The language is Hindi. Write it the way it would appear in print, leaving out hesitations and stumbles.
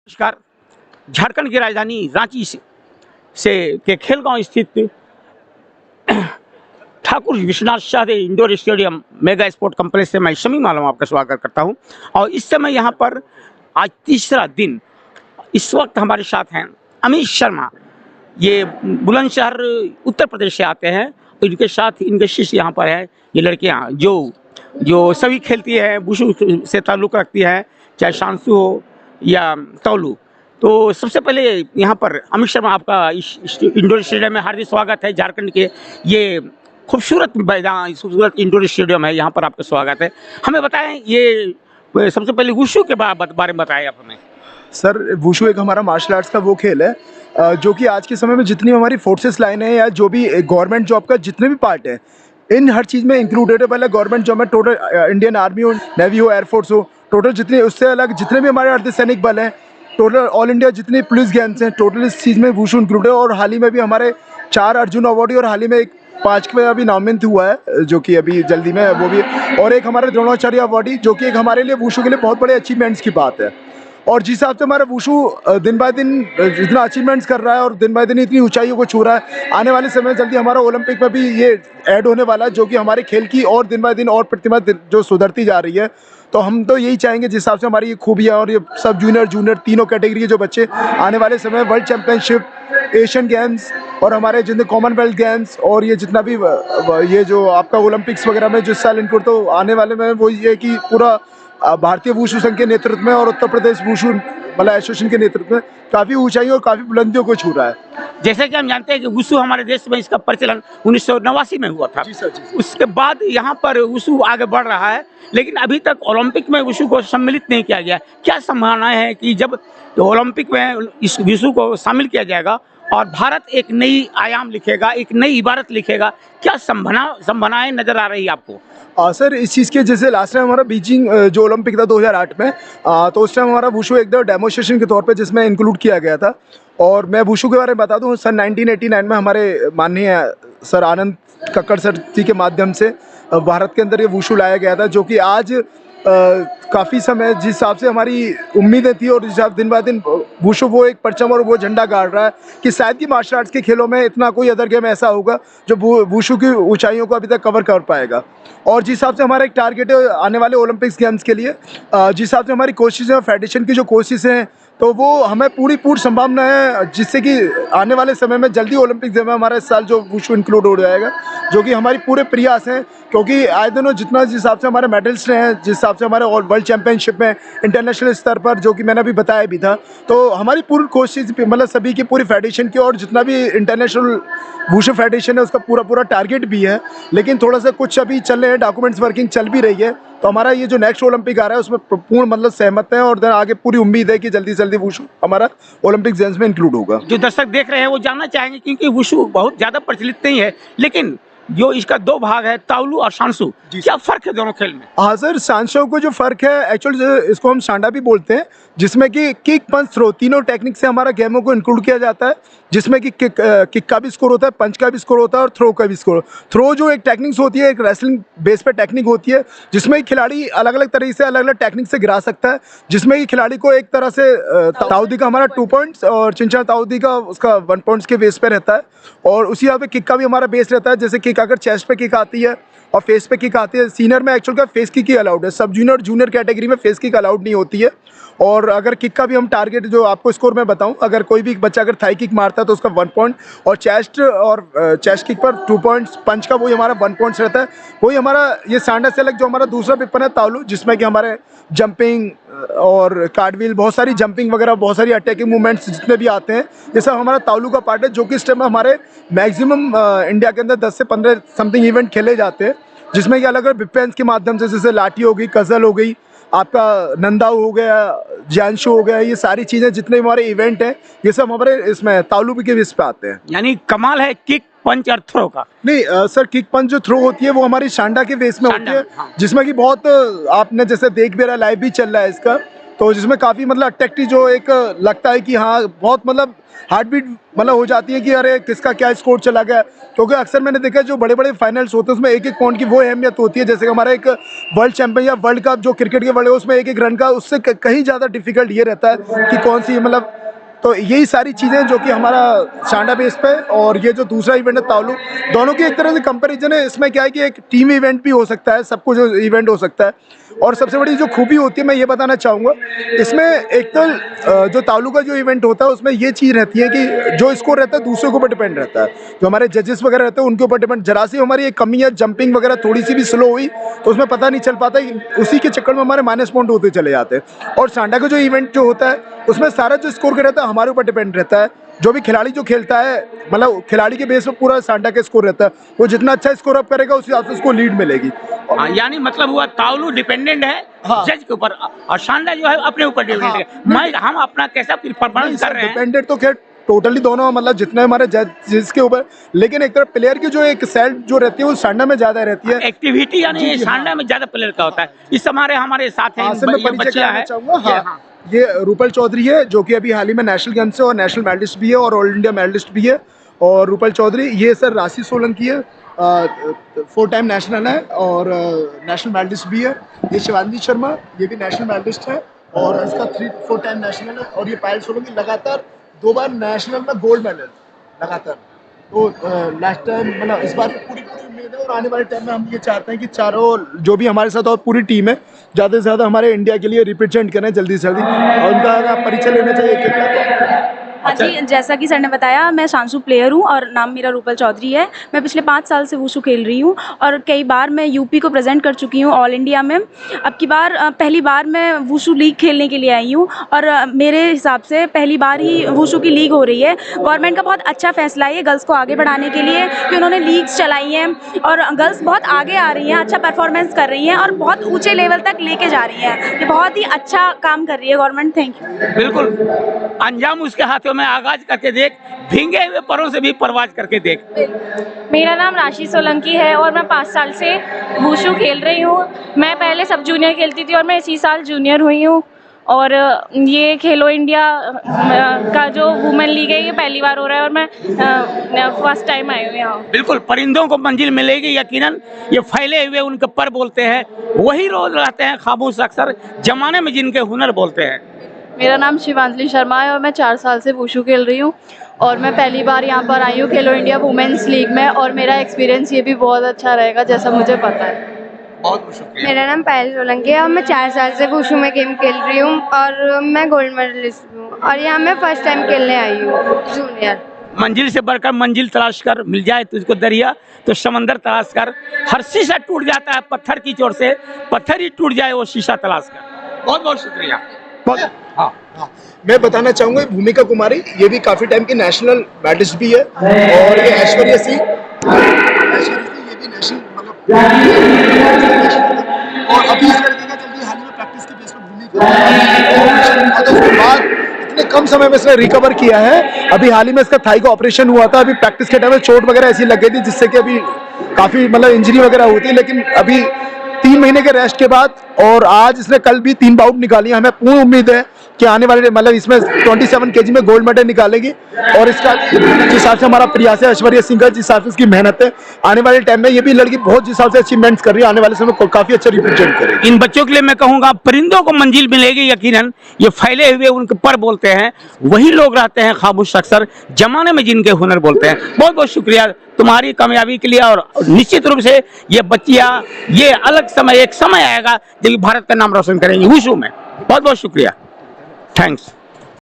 नमस्कार। झारखंड की राजधानी रांची से के खेलगांव स्थित Thakur Vishwanath Shah indoor stadium mega sport complex से मैं शमी मालूम आपका स्वागत करता हूं। और इस समय यहां पर आज तीसरा दिन इस वक्त हमारे साथ हैं अमित शर्मा। ये बुलंदशहर उत्तर प्रदेश से आते हैं। इनके साथ इनके शिष्य यहाँ पर है। ये लड़कियाँ जो जो सभी खेलती है, वुशु से ताल्लुक़ रखती है, चाहे शांसु हो या तौलू। तो सबसे पहले यहाँ पर अमित शर्मा, आपका इस इंडोर स्टेडियम में हार्दिक स्वागत है। झारखंड के ये खूबसूरत मैदान, खूबसूरत इंडोर स्टेडियम है, यहाँ पर आपका स्वागत है। हमें बताएं, ये सबसे पहले वुशु के बारे में बताएं आप हमें। सर, वुशु एक हमारा मार्शल आर्ट्स का वो खेल है जो कि आज के समय में जितनी हमारी फोर्सेस लाइन है या जो भी गवर्नमेंट जॉब का जितने भी पार्ट है, इन हर चीज़ में इंक्लूडेड है। पहले गवर्नमेंट जॉब में टोटल इंडियन आर्मी हो, नेवी हो, एयरफोर्स हो, टोटल जितने उससे अलग जितने भी हमारे अर्धसैनिक बल हैं, टोटल ऑल इंडिया जितनी पुलिस गेम्स हैं, टोटल इस चीज़ में वुशु इंक्लूडेड है। और हाल ही में भी हमारे 4 अर्जुन अवार्ड और हाल ही में एक 5वां अभी नामित हुआ है जो कि अभी जल्दी में वो भी, और एक हमारे द्रोणाचार्य अवार्ड जो कि एक हमारे लिए वुशु के लिए बहुत बड़े अचीवमेंट्स की बात है। और जिस हिसाब से हमारा वुशु दिन बाय दिन जितना अचीवमेंट्स कर रहा है और दिन बाय दिन इतनी ऊंचाइयों को छू रहा है, आने वाले समय जल्दी हमारा ओलंपिक में भी ये ऐड होने वाला है, जो कि हमारे खेल की और दिन बाय दिन और प्रतिभा जो सुधरती जा रही है। तो हम तो यही चाहेंगे जिस हिसाब से हमारी ये खूबियाँ और ये सब जूनियर तीनों कैटेगरी के जो बच्चे आने वाले समय वर्ल्ड चैंपियनशिप, एशियन गेम्स और हमारे जितने कॉमनवेल्थ गेम्स और ये जितना भी ये जो आपका ओलंपिक्स वगैरह में जिस साल इनको, तो आने वाले में वो ये कि पूरा भारतीय वुशु संघ के नेतृत्व में और उत्तर प्रदेश वुशु मतलब एसोसिएशन के नेतृत्व में काफ़ी ऊंचाई और काफ़ी बुलंदियों को छू रहा है। जैसे कि हम जानते हैं कि वुशु हमारे देश में इसका प्रचलन 1989 में हुआ था। जी सर, जी। उसके बाद यहाँ पर वुशु आगे बढ़ रहा है, लेकिन अभी तक ओलंपिक में वुशु को सम्मिलित नहीं किया गया। क्या संभावना है कि जब ओलंपिक में इस वुशु को शामिल किया जाएगा और भारत एक नई आयाम लिखेगा, एक नई इबारत लिखेगा? क्या संभावनाएं नजर आ रही है आपको? सर, इस चीज़ के जैसे लास्ट टाइम हमारा बीजिंग जो ओलंपिक था 2008 में, तो उस टाइम हमारा वुशु एक डेमोस्ट्रेशन के तौर पे जिसमें इंक्लूड किया गया था। और मैं वुशु के बारे में बता दूं, सन 1989 में हमारे माननीय सर आनंद कक्कड़ सर जी के माध्यम से भारत के अंदर ये वुशु लाया गया था, जो कि आज काफ़ी समय जिस हिसाब से हमारी उम्मीदें थी और जिस हिसाब दिन ब दिन वुशु वो एक परचम और वो झंडा गाड़ रहा है कि शायद ही मार्शल आर्ट्स के खेलों में इतना कोई अदर गेम ऐसा होगा जो वुशु की ऊंचाइयों को अभी तक कवर कर पाएगा। और जिस हिसाब से हमारा एक टारगेट है आने वाले ओलंपिक्स गेम्स के लिए, जिस हिसाब से हमारी कोशिशें और फेडरेशन की जो कोशिशें हैं, तो वो हमें पूरी संभावना है जिससे कि आने वाले समय में जल्दी ओलंपिक्स में हमारा इस साल जो वुशु इंक्लूड हो जाएगा, जो कि हमारी पूरे प्रयास हैं। क्योंकि आए दिनों जितना जिस हिसाब से हमारे मेडल्स रहे हैं, जिस हिसाब से हमारे वर्ल्ड चैंपियनशिप में इंटरनेशनल स्तर पर, जो कि मैंने अभी बताया भी था, तो हमारी पूरी कोशिश मतलब सभी की पूरी फेडरेशन की और जितना भी इंटरनेशनल वुशु फेडरेशन है उसका पूरा टारगेट भी है। लेकिन थोड़ा सा कुछ अभी चल रहे हैं, डॉक्यूमेंट्स वर्किंग चल भी रही है। तो हमारा ये जो नेक्स्ट ओलंपिक आ रहा है उसमें पूर्ण मतलब सहमत है और आगे पूरी उम्मीद है कि जल्दी से जल्दी वुशु हमारा ओलंपिक गेम्स में इंक्लूड होगा। जो दर्शक देख रहे हैं वो जानना चाहेंगे, क्योंकि वुशु बहुत ज़्यादा प्रचलित नहीं है, लेकिन जो इसका 2 भाग है, ताउलू और शांसु, क्या फर्क है दोनों खेल में? हाँ सर, शांसु को जो फर्क है एक्चुअली इसको हम सांडा भी बोलते हैं, जिसमें कि किक, पंच, थ्रो तीनों टेक्निक से हमारा गेमों को इंक्लूड किया जाता है, जिसमें कि किक का भी स्कोर होता है, पंच का भी स्कोर होता है और थ्रो का भी स्कोर। थ्रो जो एक टेक्निक्स होती है, एक रेसलिंग बेस पे टेक्निक होती है, जिसमें खिलाड़ी अलग अलग तरीके से अलग अलग टेक्निक से गिरा सकता है, जिसमें कि खिलाड़ी को एक तरह से ताऊदी का हमारा 2 पॉइंट्स और चिंचा ताऊदी का उसका 1 पॉइंट्स के बेस पे रहता है। और उसी यहाँ पे किक का भी हमारा बेस रहता है, जैसे किक अगर चेस्ट पे किक आती है और फेस पे किक आती है। सीनियर में एक्चुअल का फेस किक ही अलाउड है, सब जूनियर कैटेगरी में फेस किक अलाउड नहीं होती है। और अगर किक का भी हम टारगेट जो आपको स्कोर में बताऊं, अगर कोई भी बच्चा अगर थाई किक मारता है तो उसका 1 पॉइंट, और चेस्ट किक पर 2 पॉइंट्स, पंच का वही हमारा 1 पॉइंट्स रहता है। वही हमारा ये सांडा से अलग जो हमारा दूसरा वेपन है ताउलू, जिसमें कि हमारे जंपिंग और कार्डविल, बहुत सारी जंपिंग वगैरह, बहुत सारी अटैकिंग मूवमेंट्स जितने भी आते हैं, ये सब हमारा ताउलू का पार्ट है, जो कि इस टाइम हमारे मैक्सिमम इंडिया के अंदर 10 से 15 समथिंग इवेंट खेले जाते हैं, जिसमें कि अलग अलग वेपन्स के माध्यम से, जैसे लाठी हो गई, कजल हो गई, आपका नंदाऊ हो गया, जानशो हो गया, ये सारी चीज़ें जितने हमारे इवेंट हैं ये सब हमारे इसमें ताउलू के बेस पे आते हैं। यानी कमाल है किक, पंच और थ्रो का। नहीं सर, किक पंच जो थ्रो होती है वो हमारी सांडा के बेस में होती है, हाँ। जिसमें कि बहुत आपने जैसे देख भी रहा, लाइव भी चल रहा है इसका, तो जिसमें काफ़ी मतलब अट्रैक्टिव जो एक लगता है कि हाँ बहुत मतलब हार्ट बीट मतलब हो जाती है कि अरे किसका क्या स्कोर चला गया, क्योंकि अक्सर मैंने देखा है जो बड़े बड़े फाइनल्स होते हैं उसमें एक एक पॉइंट की वो अहमियत होती है। जैसे कि हमारा एक वर्ल्ड चैंपियन या वर्ल्ड कप जो क्रिकेट के वर्ल्ड है उसमें एक एक रन का उससे कहीं ज़्यादा डिफिकल्ट ये रहता है कि कौन सी मतलब, तो यही सारी चीज़ें जो कि हमारा सांडा बेस पे और ये जो दूसरा इवेंट है तालु, दोनों की एक तरह से कंपैरिजन है। इसमें क्या है कि एक टीम इवेंट भी हो सकता है, सब कुछ इवेंट हो सकता है। और सबसे बड़ी जो खूबी होती है मैं ये बताना चाहूँगा, इसमें एक तो जो तालु का जो इवेंट होता है उसमें ये चीज़ रहती है कि जो स्कोर रहता है दूसरे के ऊपर डिपेंड रहता है। जो हमारे जजेस वगैरह रहते हैं उनके ऊपर डिपेंड, जरा सी हमारी एक कमी है जंपिंग वगैरह थोड़ी सी भी स्लो हुई तो उसमें पता नहीं चल पाता, उसी के चक्कर में हमारे माइनस पॉइंट होते चले जाते हैं। और सांडा का जो इवेंट जो होता है उसमें सारा जो स्कोर का रहता है हमारे ऊपर डिपेंड रहता है। जो भी खिलाड़ी जो खेलता है मतलब खिलाड़ी के बेस पर पूरा सांडा का स्कोर रहता है, वो जितना अच्छा स्कोर अप करेगा उस हिसाब से उसको लीड मिलेगी। हाँ, यानी मतलब हुआ तालु डिपेंडेंट है हाँ। जज के ऊपर और सांडा जो है अपने ऊपर डिपेंडेंट है। मैं हम अपना कैसा परफॉर्मेंस कर रहे हैं डिपेंडेंट तो खैर टोटली दोनों मतलब जितने हमारे जज के ऊपर, लेकिन एक तरफ प्लेयर की जो एक सेल्फ जो रहती है वो सांडा में ज्यादा रहती है। एक्टिविटी, यानी जी, सांडा हाँ। में ज्यादा प्लेयर का होता है। इस हमारे साथ हैं हाँ, मैं ये परिचय बच्चियां कराना हैं। चाहूंगा। ये, हाँ, ये रूपल चौधरी है जो कि अभी हाल ही में नेशनल गेम्स से और नेशनल मेडलिस्ट भी है और ऑल इंडिया मेडलिस्ट भी है। और रूपल चौधरी ये सर राशि सोलंकी है, 4 टाइम नेशनल है और नेशनल मेडलिस्ट भी है। ये शिवांगी शर्मा ये भी नेशनल मेडलिस्ट है और इसका 4 टाइम नेशनल है। और ये पायल सोलंकी लगातार 2 बार नेशनल में गोल्ड मेडल लगातार। तो लास्ट टाइम मतलब इस बार पूरी उम्मीद है और आने वाले टाइम में हम ये चाहते हैं कि चारों जो भी हमारे साथ और पूरी टीम है ज़्यादा से ज़्यादा हमारे इंडिया के लिए रिप्रेजेंट करें जल्दी से जल्दी। और उनका अगर परिचय लेना चाहिए एक हाँ जी, जैसा कि सर ने बताया मैं शांसु प्लेयर हूँ और नाम मेरा रूपल चौधरी है। मैं पिछले 5 साल से वुशु खेल रही हूँ और कई बार मैं यूपी को प्रेजेंट कर चुकी हूँ ऑल इंडिया में। अब की बार पहली बार मैं वुशु लीग खेलने के लिए आई हूँ और मेरे हिसाब से पहली बार ही वुशु की लीग हो रही है। गवर्नमेंट का बहुत अच्छा फैसला है गर्ल्स को आगे बढ़ाने के लिए कि उन्होंने लीग्स चलाई हैं और गर्ल्स बहुत आगे आ रही हैं, अच्छा परफॉर्मेंस कर रही हैं और बहुत ऊँचे लेवल तक लेके जा रही हैं। ये बहुत ही अच्छा काम कर रही है गवर्नमेंट। Thank you. बिल्कुल, अंजाम उसके हाथों में, आगाज करके देख, भींगे हुए परों से भी परवाज करके देख। मेरा नाम राशि सोलंकी है और मैं 5 साल से वुशु खेल रही हूँ। मैं पहले सब जूनियर खेलती थी और मैं इसी साल जूनियर हुई हूँ। और ये खेलो इंडिया का जो वुमेन लीग है ये पहली बार हो रहा है और मैं फर्स्ट टाइम आई हूँ यहाँ। बिल्कुल, परिंदों को मंजिल मिलेगी यकीनन। ये फैले हुए उनके पर बोलते हैं, वही रोज रहते हैं खामोश अक्सर, जमाने में जिनके हुनर बोलते हैं। मेरा नाम शिवांजलि शर्मा है और मैं 4 साल से वुशु खेल रही हूँ और मैं पहली बार यहाँ पर आई हूँ खेलो इंडिया वुमेन्स लीग में और मेरा एक्सपीरियंस ये भी बहुत अच्छा रहेगा जैसा मुझे पता है। बहुत बहुत शुक्रिया। मेरा नाम पायल सोलंकी है और मैं 4 साल से वुशु में गेम खेल रही हूँ और मैं गोल्ड मेडलिस्ट हूँ और यहाँ मैं फर्स्ट टाइम खेलने आई हूँ जूनियर। मंजिल से बढ़कर मंजिल तलाश कर, मिल जाए तुझको दरिया तो समंदर तलाश कर। हर शीशा टूट जाता है पत्थर की चोट से, पत्थर ही टूट जाए वो शीशा तलाश कर। बहुत बहुत शुक्रिया। हाँ, मैं बताना चाहूंगा भूमिका कुमारी ये भी काफी टाइम की नेशनल मेडलिस्ट भी है और ये ऐश्वर्या सिंह ये भी नेशनल मतलब और अभी इस लड़के का जल्दी हाल ही में प्रैक्टिस के बेस पर भूमिका तो उसके बाद इतने कम समय में इसने रिकवर किया है। अभी हाल ही में इसका थाई का ऑपरेशन हुआ था, अभी प्रैक्टिस के टाइम में चोट वगैरह ऐसी लग गई थी जिससे कि अभी काफी मतलब इंजरी वगैरह होती है, लेकिन अभी 3 महीने के रेस्ट के बाद और आज इसने कल भी 3 बाउट निकाली। हमें पूर्ण उम्मीद है कि आने वाले मतलब इसमें 27 केजी में गोल्ड मेडल निकालेगी और इसका जिस हिसाब से हमारा प्रयास है ऐश्वर्या सिंह का, जिस हिसाब से उसकी मेहनत है, आने वाले टाइम में ये भी लड़की बहुत जिस हिसाब से अचीवमेंट्स कर रही है आने वाले समय काफी अच्छा रिप्रेजेंट करेगी। इन बच्चों के लिए मैं कहूँगा परिंदों को मंजिल मिलेगी यकीनन। ये फैले हुए उनके पर बोलते हैं, वही लोग रहते हैं खामोश अक्सर, जमाने में जिनके हुनर बोलते हैं। बहुत बहुत शुक्रिया तुम्हारी कामयाबी के लिए और निश्चित रूप से ये बच्चियाँ ये अलग समय एक समय आएगा जब भारत का नाम रोशन करेंगी वुशु में। बहुत बहुत शुक्रिया, थैंक्स।